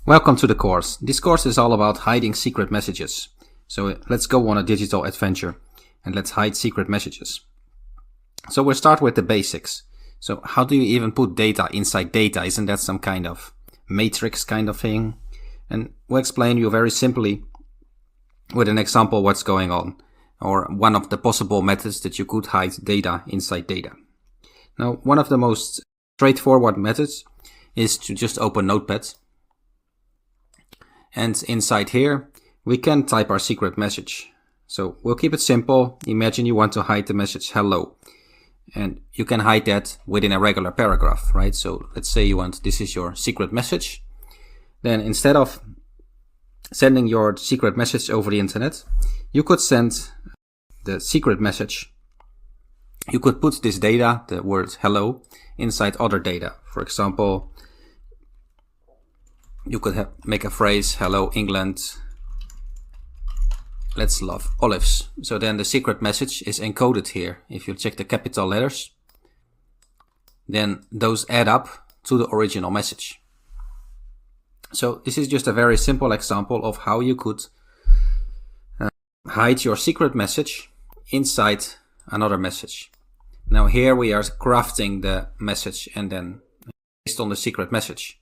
Welcome to the course. This course is all about hiding secret messages. So let's go on a digital adventure and let's hide secret messages. So we'll start with the basics. So how do you even put data inside data? Isn't that some kind of matrix kind of thing? And we'll explain you very simply with an example what's going on, or one of the possible methods that you could hide data inside data. Now, one of the most straightforward methods is to just open Notepad. And inside here, we can type our secret message. So we'll keep it simple. Imagine you want to hide the message hello. And you can hide that within a regular paragraph, right? So let's say you want, this is your secret message. Then instead of sending your secret message over the internet, you could send the secret message. You could put this data, the word hello, inside other data. For example, you could make a phrase, hello England, let's love olives. So then the secret message is encoded here. If you check the capital letters, then those add up to the original message. So this is just a very simple example of how you could hide your secret message inside another message. Now here we are crafting the message and then based on the secret message.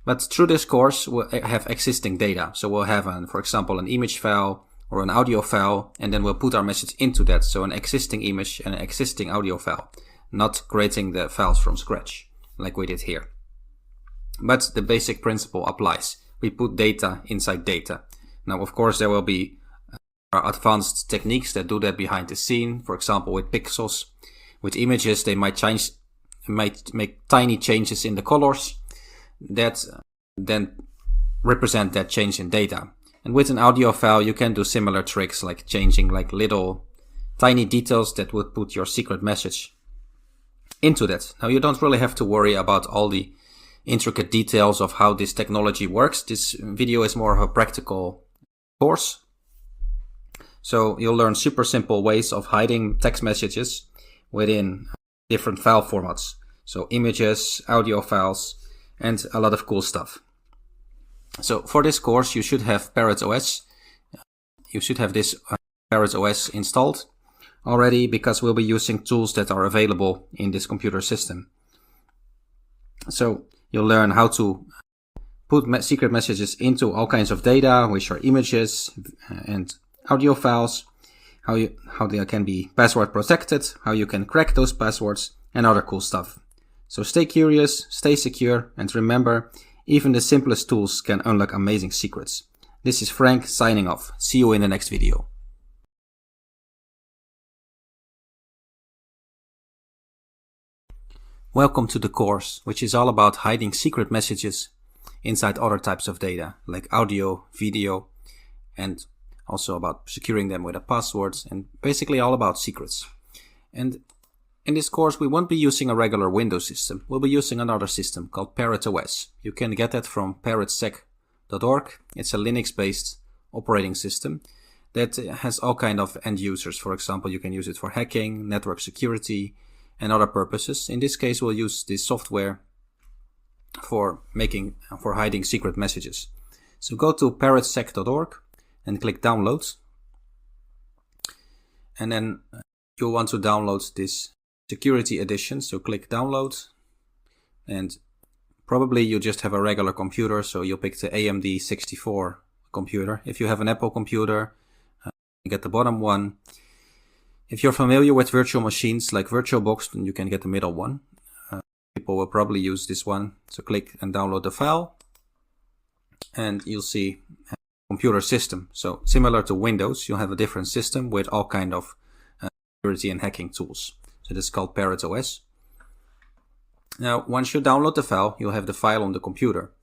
But through this course, we'll have existing data. So we'll have, for example, an image file or an audio file, and then we'll put our message into that. So an existing image and an existing audio file, not creating the files from scratch like we did here. But the basic principle applies. We put data inside data. Now, of course, there will be advanced techniques that do that behind the scene. For example, with pixels, with images, they might make tiny changes in the colors that then represent that change in data. And with an audio file, you can do similar tricks like changing like little tiny details that would put your secret message into that. Now, you don't really have to worry about all the intricate details of how this technology works. This video is more of a practical course. So you'll learn super simple ways of hiding text messages within different file formats. So images, audio files, and a lot of cool stuff. So for this course, you should have Parrot OS. You should have this Parrot OS installed already, because we'll be using tools that are available in this computer system. So you'll learn how to put secret messages into all kinds of data, which are images and audio files, how they can be password protected, how you can crack those passwords, and other cool stuff. So stay curious, stay secure, and remember, even the simplest tools can unlock amazing secrets. This is Frank signing off. See you in the next video. Welcome to the course, which is all about hiding secret messages inside other types of data, like audio, video, and also about securing them with a password, and basically all about secrets. And in this course, we won't be using a regular Windows system. We'll be using another system called Parrot OS. You can get that from parrotsec.org. It's a Linux-based operating system that has all kinds of end users. For example, you can use it for hacking, network security, and other purposes. In this case, we'll use this software for hiding secret messages. So go to parrotsec.org and click download. And then you'll want to download this security edition. So click download, and probably you just have a regular computer. So you'll pick the AMD 64 computer. If you have an Apple computer, you get the bottom one. If you're familiar with virtual machines like VirtualBox, then you can get the middle one. People will probably use this one. So click and download the file, and you'll see a computer system. So similar to Windows, you'll have a different system with all kind of security and hacking tools. So this is called Parrot OS. Now, once you download the file, you'll have the file on the computer,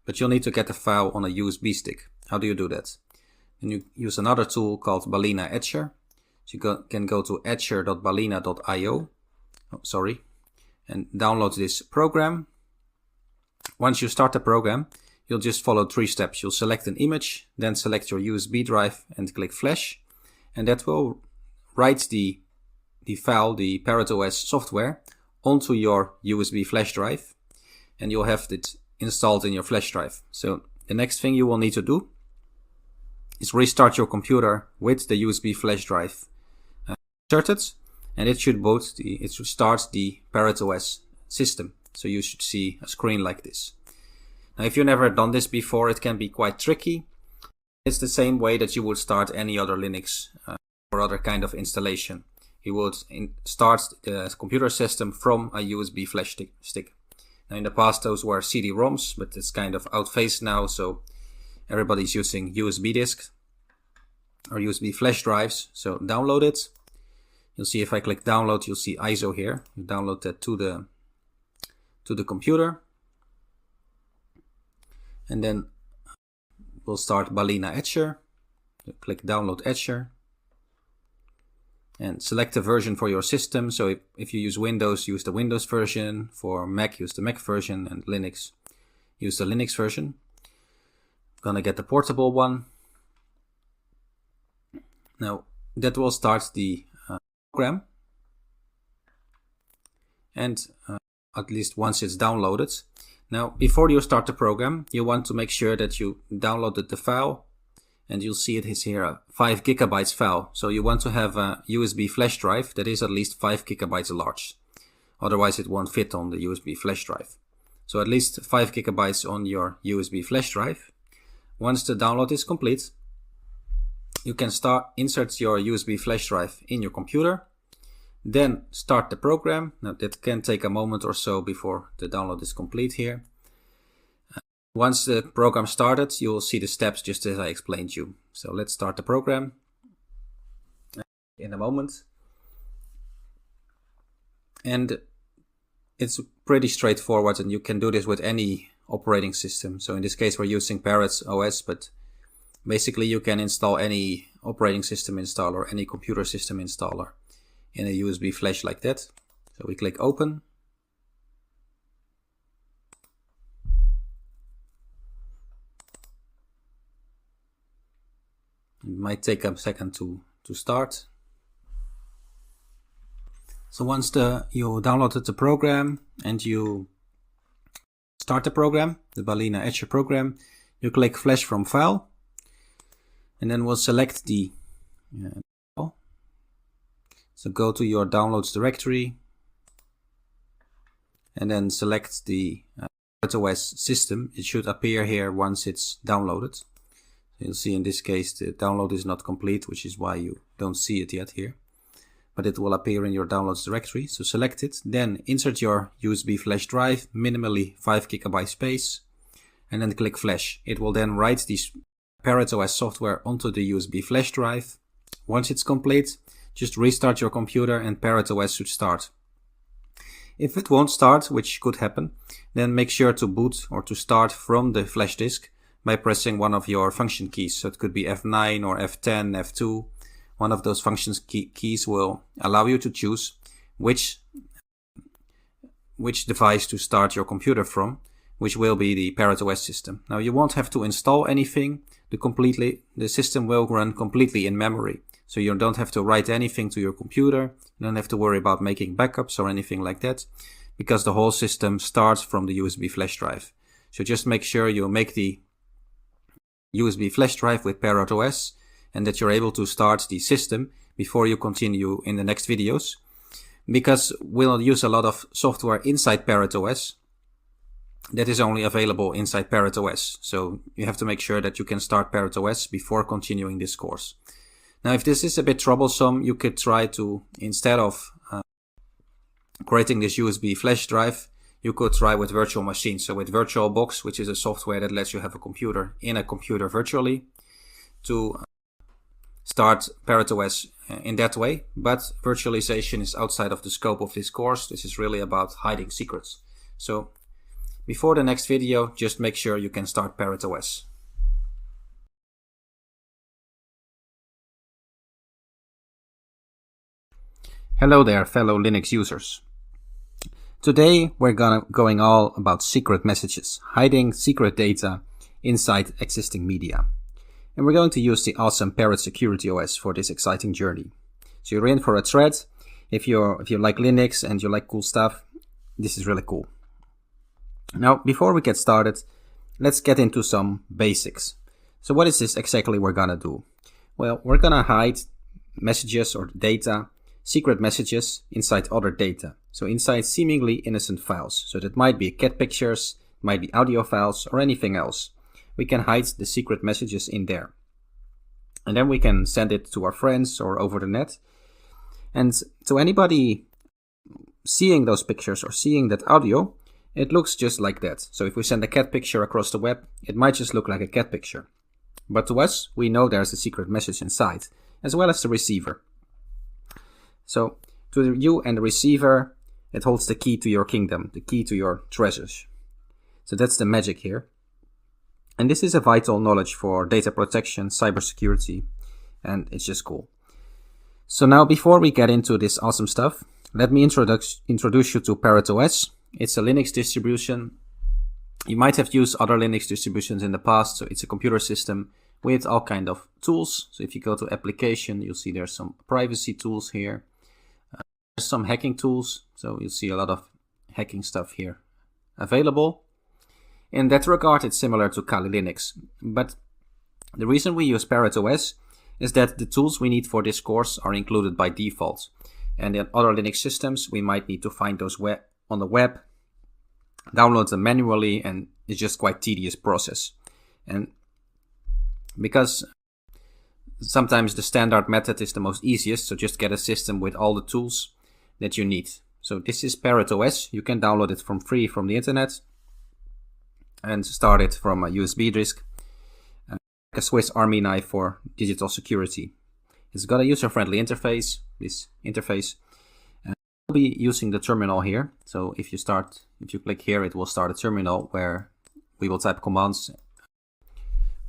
but you'll need to get the file on a USB stick. How do you do that? Then you use another tool called Balena Etcher. So you can go to etcher.balena.io, and download this program. Once you start the program, you'll just follow 3 steps. You'll select an image, then select your USB drive and click flash, and that will write the file, the Parrot OS software, onto your USB flash drive, and you'll have it installed in your flash drive. So the next thing you will need to do is restart your computer with the USB flash drive inserted, and it should start the Parrot OS system. So you should see a screen like this. Now, if you've never done this before, it can be quite tricky. It's the same way that you would start any other Linux or other kind of installation. You would start the computer system from a USB flash stick. Now, in the past, those were CD-ROMs, but it's kind of outphased now, so everybody's using USB disks or USB flash drives. So download it. You'll see if I click download, you'll see ISO here. You download that to the computer, and then we'll start Balena Etcher. You click download Etcher and select the version for your system. So if you use Windows, use the Windows version. For Mac, use the Mac version, and Linux, use the Linux version. I'm gonna get the portable one. Now that will start the program, and at least once it's downloaded. Now, before you start the program, you want to make sure that you downloaded the file, and you'll see it is here a 5 gigabytes file. So you want to have a USB flash drive that is at least 5 gigabytes large. Otherwise it won't fit on the USB flash drive. So at least 5 gigabytes on your USB flash drive. Once the download is complete, you can insert your USB flash drive in your computer. Then start the program. Now that can take a moment or so before the download is complete here. Once the program started, you will see the steps just as I explained you. So let's start the program in a moment. And it's pretty straightforward, and you can do this with any operating system. So in this case, we're using Parrot OS, but basically you can install any operating system installer, any computer system installer in a USB flash like that. So we click open. It might take a second to start. So once you downloaded the program and you start the program, the Balena Etcher program, you click Flash from File, and then we'll select the file. So go to your downloads directory, and then select the OS system. It should appear here once it's downloaded. You'll see in this case the download is not complete, which is why you don't see it yet here. But it will appear in your downloads directory. So select it, then insert your USB flash drive, minimally 5 gigabyte space, and then click flash. It will then write this Parrot OS software onto the USB flash drive. Once it's complete, just restart your computer and Parrot OS should start. If it won't start, which could happen, then make sure to boot or to start from the flash disk by pressing one of your function keys. So it could be F9 or F10, F2. One of those function keys will allow you to choose which device to start your computer from, which will be the Parrot OS system. Now you won't have to install anything. The system will run completely in memory. So you don't have to write anything to your computer. You don't have to worry about making backups or anything like that, because the whole system starts from the USB flash drive. So just make sure you make the USB flash drive with Parrot OS, and that you're able to start the system before you continue in the next videos, because we'll use a lot of software inside Parrot OS that is only available inside Parrot OS. So you have to make sure that you can start Parrot OS before continuing this course. Now, if this is a bit troublesome, you could try to, instead of creating this USB flash drive, you could try with virtual machines. So with VirtualBox, which is a software that lets you have a computer in a computer virtually, to start Parrot OS in that way. But virtualization is outside of the scope of this course. This is really about hiding secrets. So before the next video, just make sure you can start Parrot OS. Hello there, fellow Linux users. Today we're going all about secret messages, hiding secret data inside existing media. And we're going to use the awesome Parrot Security OS for this exciting journey. So you're in for a treat. If you like Linux and you like cool stuff, this is really cool. Now, before we get started, let's get into some basics. So what is this exactly we're gonna do? Well, we're gonna hide messages or data, secret messages inside other data. So inside seemingly innocent files. So that might be cat pictures, might be audio files, or anything else. We can hide the secret messages in there. And then we can send it to our friends or over the net. And to anybody seeing those pictures or seeing that audio, it looks just like that. So if we send a cat picture across the web, it might just look like a cat picture. But to us, we know there's a secret message inside, as well as the receiver. So to you and the receiver, it holds the key to your kingdom, the key to your treasures. So that's the magic here. And this is a vital knowledge for data protection, cybersecurity, and it's just cool. So now before we get into this awesome stuff, let me introduce you to Parrot OS. It's a Linux distribution. You might have used other Linux distributions in the past, so it's a computer system with all kind of tools. So if you go to application, you'll see there's some privacy tools here. There's some hacking tools, so you'll see a lot of hacking stuff here available. In that regard, it's similar to Kali Linux, but the reason we use Parrot OS is that the tools we need for this course are included by default. And in other Linux systems, we might need to find those on the web, download them manually, and it's just quite tedious process. And because sometimes the standard method is the most easiest, so just get a system with all the tools that you need. So this is Parrot OS. You can download it from free from the internet and start it from a USB disk, like a Swiss Army knife for digital security. It's got a user-friendly interface, this interface. We'll be using the terminal here. So if you click here, it will start a terminal where we will type commands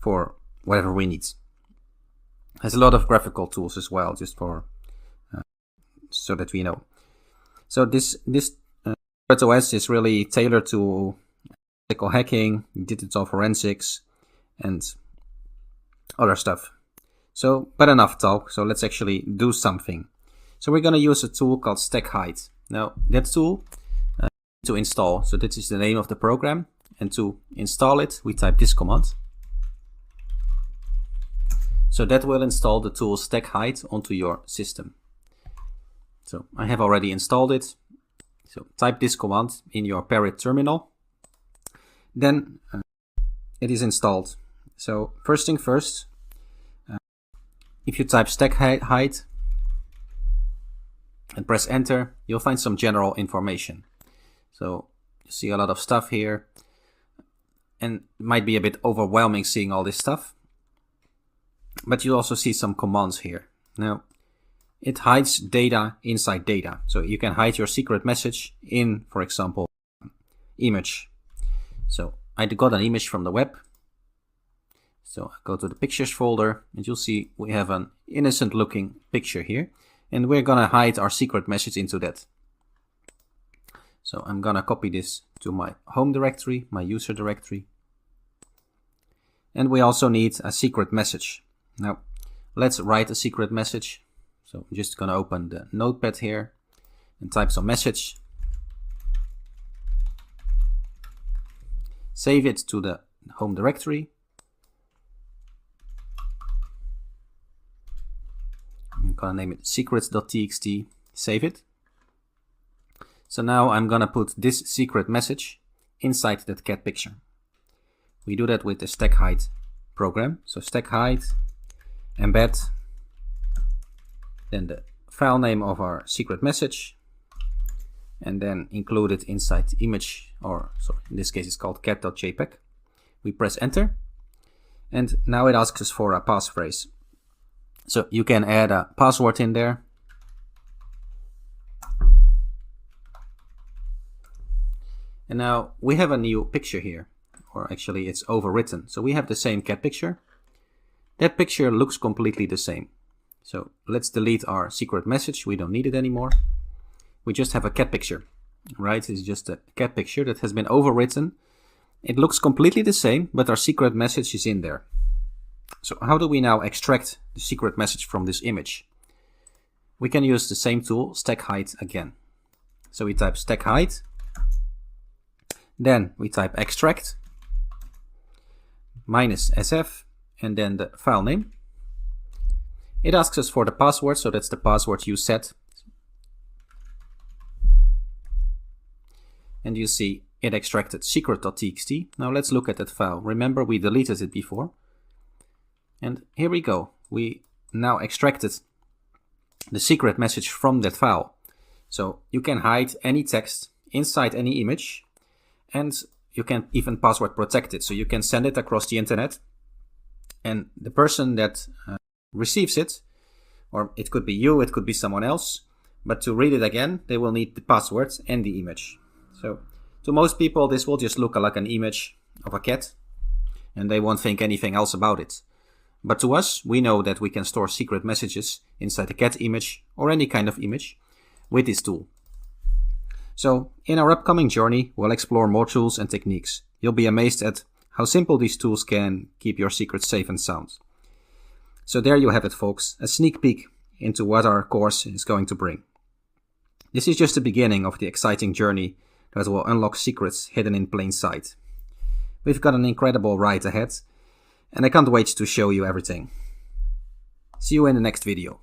for whatever we need. There's a lot of graphical tools as well, just for so that we know. So this Parrot OS is really tailored to ethical hacking, digital forensics, and other stuff. So, but enough talk. So let's actually do something. So we're going to use a tool called StackHide. Now that tool to install. So this is the name of the program, and to install it, we type this command. So that will install the tool StackHide onto your system. So I have already installed it. So type this command in your Parrot terminal. Then it is installed. So first thing first, if you type StackHide and press enter, you'll find some general information. So you see a lot of stuff here, and it might be a bit overwhelming seeing all this stuff. But you also see some commands here. Now, it hides data inside data. So you can hide your secret message in, for example, image. So I got an image from the web. So I go to the pictures folder, and you'll see we have an innocent looking picture here. And we're gonna hide our secret message into that. So I'm gonna copy this to my home directory, my user directory. And we also need a secret message. Now, let's write a secret message. So I'm just gonna open the notepad here and type some message. Save it to the home directory. I'm gonna name it secrets.txt, save it. So now I'm gonna put this secret message inside that cat picture. We do that with the StackHide program. So StackHide, embed, then the file name of our secret message, and then include it inside the image, or sorry, in this case it's called cat.jpg. We press enter, and now it asks us for a passphrase. So you can add a password in there. And now we have a new picture here, or actually it's overwritten. So we have the same cat picture. That picture looks completely the same. So let's delete our secret message. We don't need it anymore. We just have a cat picture, right? It's just a cat picture that has been overwritten. It looks completely the same, but our secret message is in there. So how do we now extract the secret message from this image? We can use the same tool, StackHide, again. So we type StackHide, then we type extract, -sf and then the file name. It asks us for the password, so that's the password you set. And you see it extracted secret.txt. Now let's look at that file. Remember, we deleted it before. And here we go. We now extracted the secret message from that file. So you can hide any text inside any image, and you can even password protect it. So you can send it across the internet, and the person that receives it, or it could be you, it could be someone else, but to read it again, they will need the password and the image. So to most people, this will just look like an image of a cat, and they won't think anything else about it. But to us, we know that we can store secret messages inside a cat image or any kind of image with this tool. So in our upcoming journey, we'll explore more tools and techniques. You'll be amazed at how simple these tools can keep your secrets safe and sound. So there you have it, folks, a sneak peek into what our course is going to bring. This is just the beginning of the exciting journey that will unlock secrets hidden in plain sight. We've got an incredible ride ahead, and I can't wait to show you everything. See you in the next video.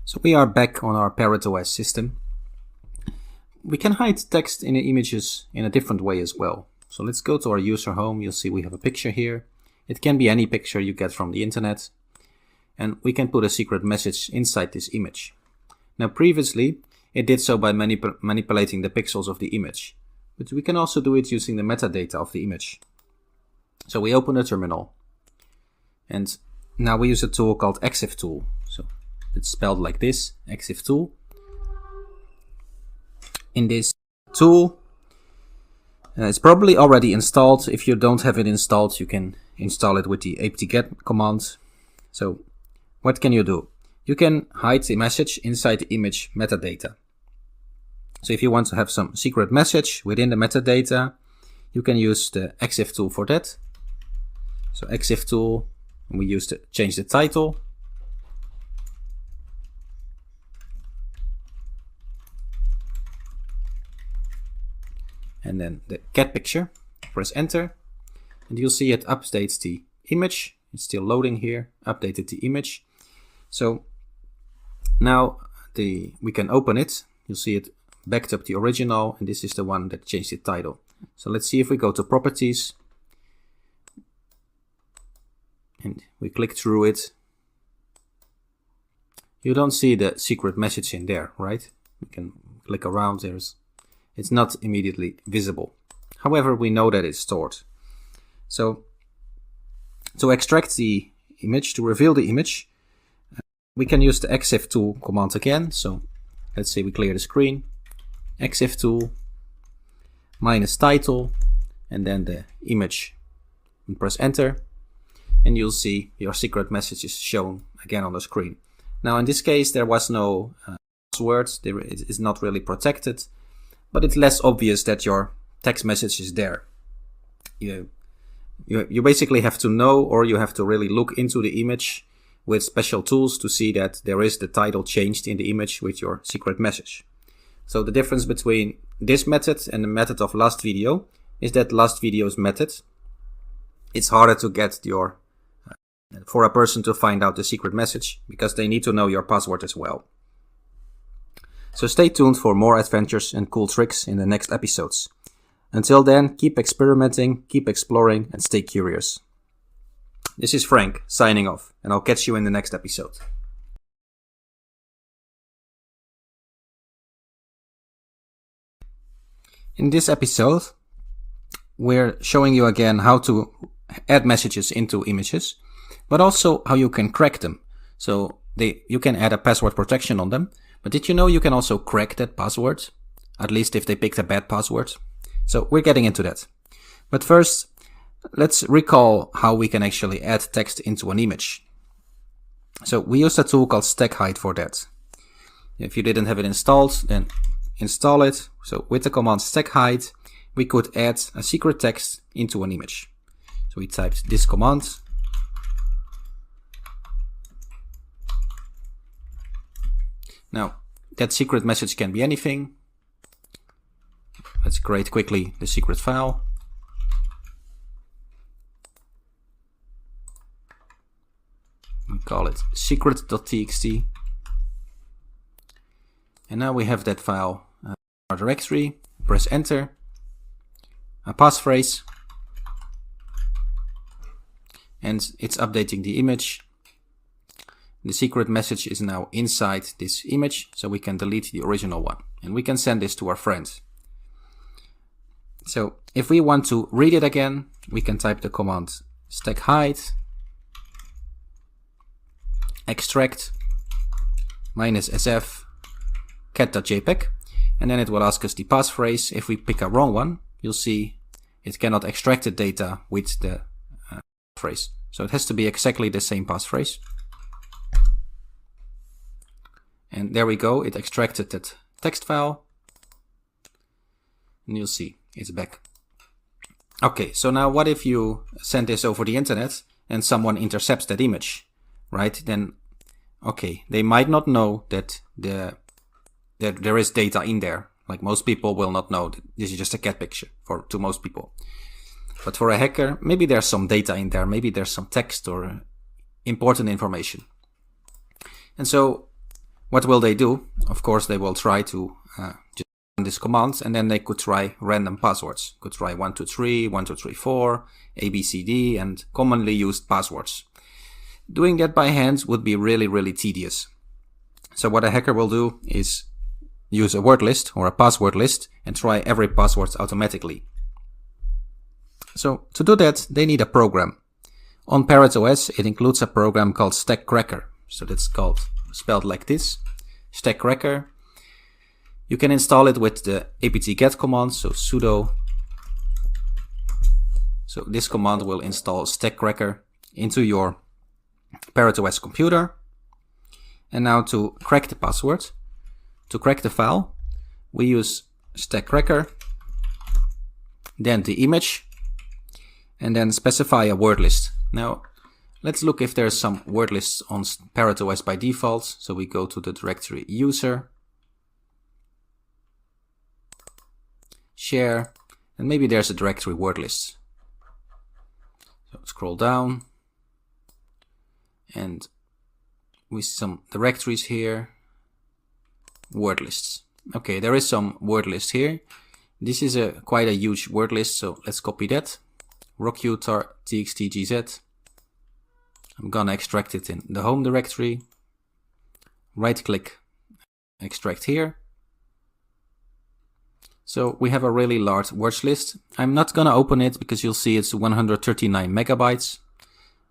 So we are back on our Parrot OS system. We can hide text in the images in a different way as well. So let's go to our user home. You'll see we have a picture here. It can be any picture you get from the internet. And we can put a secret message inside this image. Now previously, it did so by manipulating the pixels of the image. But we can also do it using the metadata of the image. So we open a terminal. And now we use a tool called EXIF tool. So it's spelled like this, EXIF tool. In this tool, it's probably already installed. If you don't have it installed, you can install it with the apt-get command. So what can you do? You can hide the message inside the image metadata. So if you want to have some secret message within the metadata, you can use the EXIF tool for that. So EXIF tool, and we use to change the title. And then the cat picture. Press enter, and you'll see it updates the image. It's still loading here. Updated the image. So now we can open it. You'll see it backed up the original, and this is the one that changed the title. So let's see if we go to properties and we click through it. You don't see the secret message in there, right? We can click around. It's not immediately visible. However, we know that it's stored. So to extract the image, to reveal the image, we can use the EXIF tool command again. So let's say we clear the screen. EXIF tool -title and then the image, and press enter, and you'll see your secret message is shown again on the screen. Now in this case there was no password. It is not really protected, but it's less obvious that your text message is there. You basically have to know, or you have to really look into the image with special tools to see that there is the title changed in the image with your secret message. So the difference between this method and the method of last video is that last video's method, it's harder to get for a person to find out the secret message because they need to know your password as well. So stay tuned for more adventures and cool tricks in the next episodes. Until then, keep experimenting, keep exploring, and stay curious. This is Frank, signing off, and I'll catch you in the next episode. In this episode, we're showing you again how to add messages into images, but also how you can crack them. So you can add a password protection on them, but did you know you can also crack that password? At least if they picked a bad password. So we're getting into that. But first, let's recall how we can actually add text into an image. So we use a tool called stack hide for that. If you didn't have it installed, then install it. So with the command stack hide, we could add a secret text into an image. So we typed this command. Now, that secret message can be anything. Let's create quickly the secret file. We call it secret.txt. And now we have that file in our directory. Press enter. A passphrase. And it's updating the image. The secret message is now inside this image, so we can delete the original one. And we can send this to our friends. So if we want to read it again, we can type the command stack hide extract -sf cat.jpg, and then it will ask us the passphrase. If we pick a wrong one, you'll see it cannot extract the data with the phrase. So it has to be exactly the same passphrase. And there we go, it extracted that text file. And you'll see it's back. Okay, so now what if you send this over the internet and someone intercepts that image, right? Then, okay, they might not know that there is data in there. Like most people will not know that this is just a cat picture to most people. But for a hacker, maybe there's some data in there, maybe there's some text or important information. And so what will they do? Of course, they will try to just run this command, and then they could try random passwords. Could try 123, 1234, ABCD, and commonly used passwords. Doing that by hand would be really tedious. So what a hacker will do is use a word list or a password list and try every password automatically. So to do that, they need a program. On Parrot OS, it includes a program called Stack Cracker. So that's spelled like this, Stack Cracker. You can install it with the apt-get command, so sudo. So this command will install Stack Cracker into your Parrot OS computer. And now to crack the password, to crack the file, we use Stack Cracker, then the image, and then specify a word list. Now, let's look if there's some word lists on Parrot OS by default. So we go to the directory user, share, and maybe there's a directory word list. So scroll down, and we see some directories here, word lists. Okay, there is some word list here. This is quite a huge word list, so let's copy that. rockutr.txt.gz. I'm gonna extract it in the home directory. Right click, extract here. So we have a really large words list. I'm not gonna open it because you'll see it's 139 megabytes.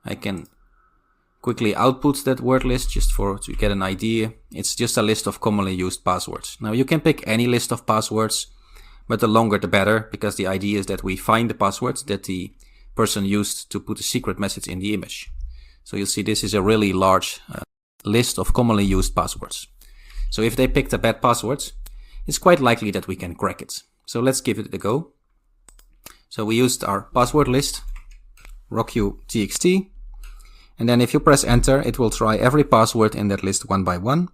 I can quickly output that word list just to get an idea. It's just a list of commonly used passwords. Now you can pick any list of passwords, but the longer the better, because the idea is that we find the passwords that the person used to put a secret message in the image. So you'll see this is a really large list of commonly used passwords. So if they picked a bad password, it's quite likely that we can crack it. So let's give it a go. So we used our password list, rocku.txt, and then if you press enter, it will try every password in that list one by one.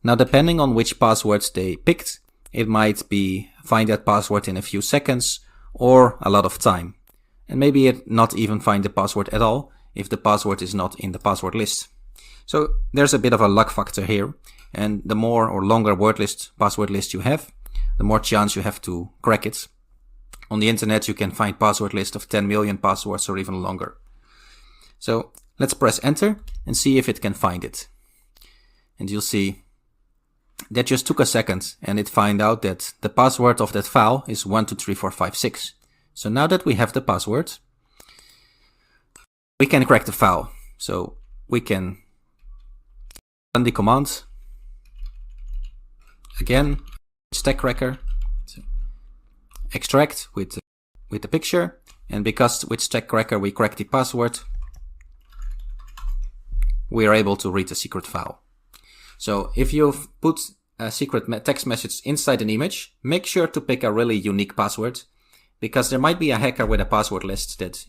Now depending on which passwords they picked, it might be find that password in a few seconds or a lot of time. And maybe it not even find the password at all if the password is not in the password list. So there's a bit of a luck factor here, and the more or longer password list you have, the more chance you have to crack it. On the internet you can find password list of 10 million passwords or even longer. So let's press enter and see if it can find it. And you'll see that just took a second, and it found out that the password of that file is 123456. So now that we have the password, we can crack the file. So we can run the command again, Stack Cracker, so extract with the picture, and because with Stack Cracker we crack the password, we are able to read the secret file. So if you've put a secret text message inside an image, make sure to pick a really unique password, because there might be a hacker with a password list that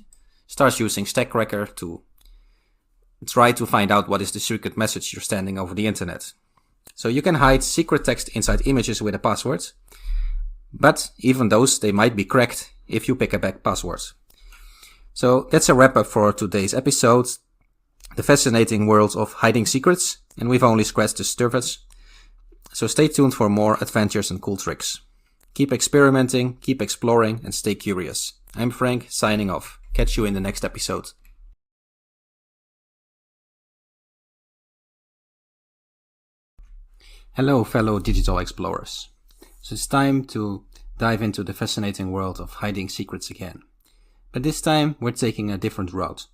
starts using Stack Cracker to try to find out what is the secret message you're sending over the internet. So you can hide secret text inside images with a password, But even those, they might be cracked if you pick a bad password. So that's a wrap up for today's episode. The fascinating world of hiding secrets, and we've only scratched the surface. So stay tuned for more adventures and cool tricks. Keep experimenting, keep exploring, and stay curious. I'm Frank, signing off. Catch you in the next episode. Hello, fellow digital explorers. So it's time to dive into the fascinating world of hiding secrets again. But this time we're taking a different route.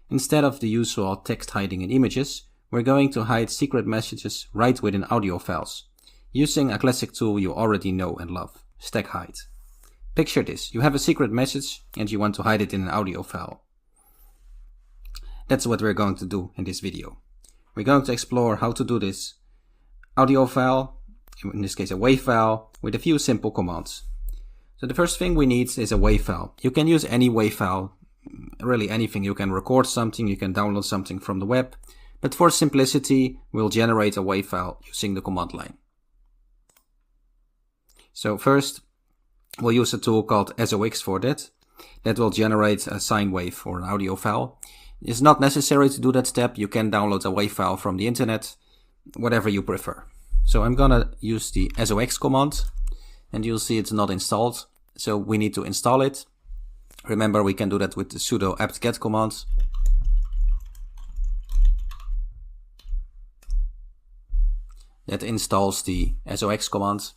Instead of the usual text hiding in images, we're going to hide secret messages right within audio files, using a classic tool you already know and love, stack hide. Picture this, you have a secret message and you want to hide it in an audio file. That's what we're going to do in this video. We're going to explore how to do this audio file, in this case a WAV file, with a few simple commands. So the first thing we need is a WAV file. You can use any WAV file, really anything. You can record something, you can download something from the web, but for simplicity we'll generate a WAV file using the command line. So first we'll use a tool called SOX for that. That will generate a sine wave or an audio file. It's not necessary to do that step. You can download a WAV file from the internet, whatever you prefer. So I'm gonna use the SOX command, and you'll see it's not installed. So we need to install it. Remember, we can do that with the sudo apt-get command. That installs the SOX command.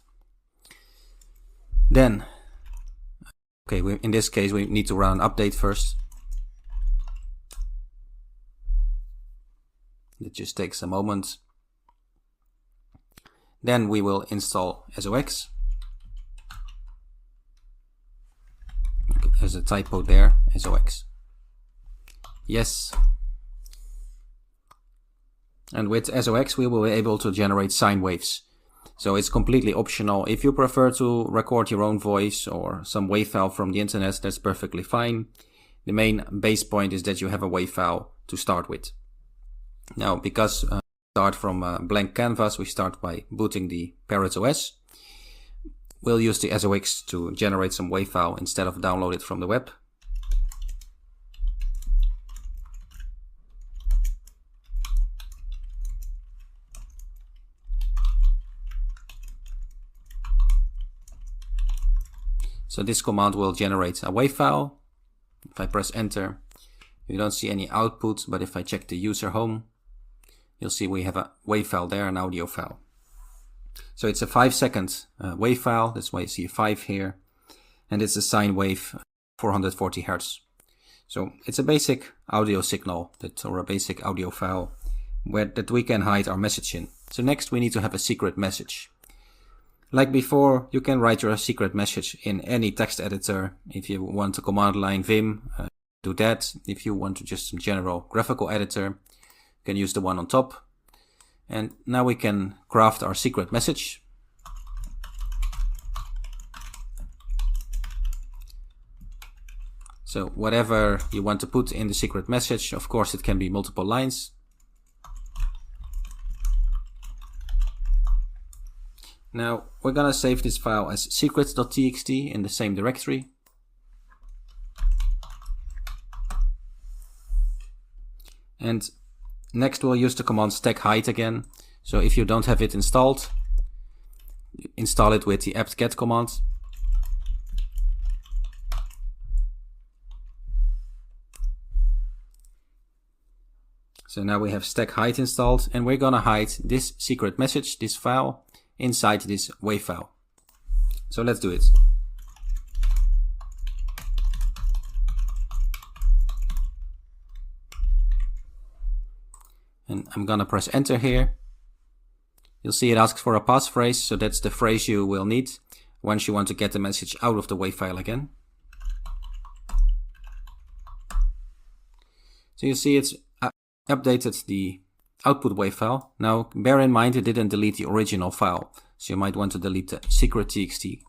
Then, okay, in this case we need to run an update first. It just takes a moment. Then we will install SOX. Okay, there's a typo there, SOX. Yes. And with SOX we will be able to generate sine waves. So it's completely optional. If you prefer to record your own voice or some WAV file from the internet, that's perfectly fine. The main base point is that you have a WAV file to start with. Now, because we start from a blank canvas, we start by booting the Parrot OS. We'll use the SOX to generate some WAV file instead of download it from the web. So this command will generate a WAV file. If I press enter, you don't see any output, but if I check the user home, you'll see we have a WAV file there, an audio file. So it's a 5-second WAV file, that's why you see a 5 here, and it's a sine wave 440 Hz. So it's a basic audio signal, or a basic audio file that we can hide our message in. So next we need to have a secret message. Like before, you can write your secret message in any text editor. If you want a command line Vim, do that. If you want to just some general graphical editor, you can use the one on top. And now we can craft our secret message. So whatever you want to put in the secret message, of course it can be multiple lines. Now we're gonna save this file as secrets.txt in the same directory. And next we'll use the command stack hide again. So if you don't have it installed, install it with the apt-get command. So now we have stack hide installed, and we're gonna hide this secret message, this file, inside this WAV file. So let's do it. And I'm gonna press enter here. You'll see it asks for a passphrase, so that's the phrase you will need once you want to get the message out of the WAV file again. So you see it's updated the output WAV file. Now bear in mind it didn't delete the original file, so you might want to delete the secret.txt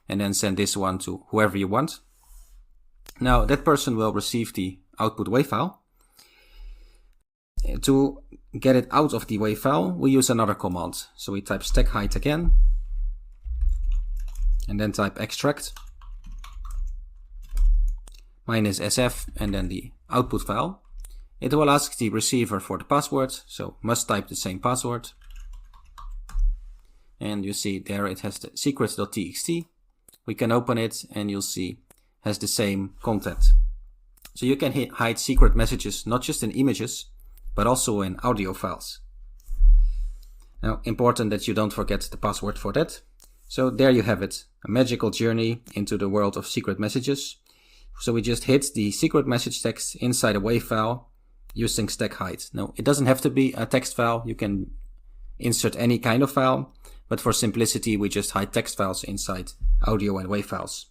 and then send this one to whoever you want. Now that person will receive the output WAV file. To get it out of the WAV file, we use another command. So we type stack hide again. and then type extract -sf and then the output file. It will ask the receiver for the password, so must type the same password. And you see there it has the secret.txt. We can open it and you'll see has the same content. So you can hide secret messages not just in images, but also in audio files. Now, important that you don't forget the password for that. So there you have it, a magical journey into the world of secret messages. So we just hid the secret message text inside a WAV file using stack hide. Now, it doesn't have to be a text file. You can insert any kind of file, but for simplicity, we just hide text files inside audio and WAV files.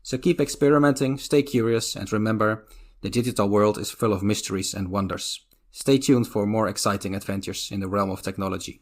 So keep experimenting, stay curious, and remember, the digital world is full of mysteries and wonders. Stay tuned for more exciting adventures in the realm of technology.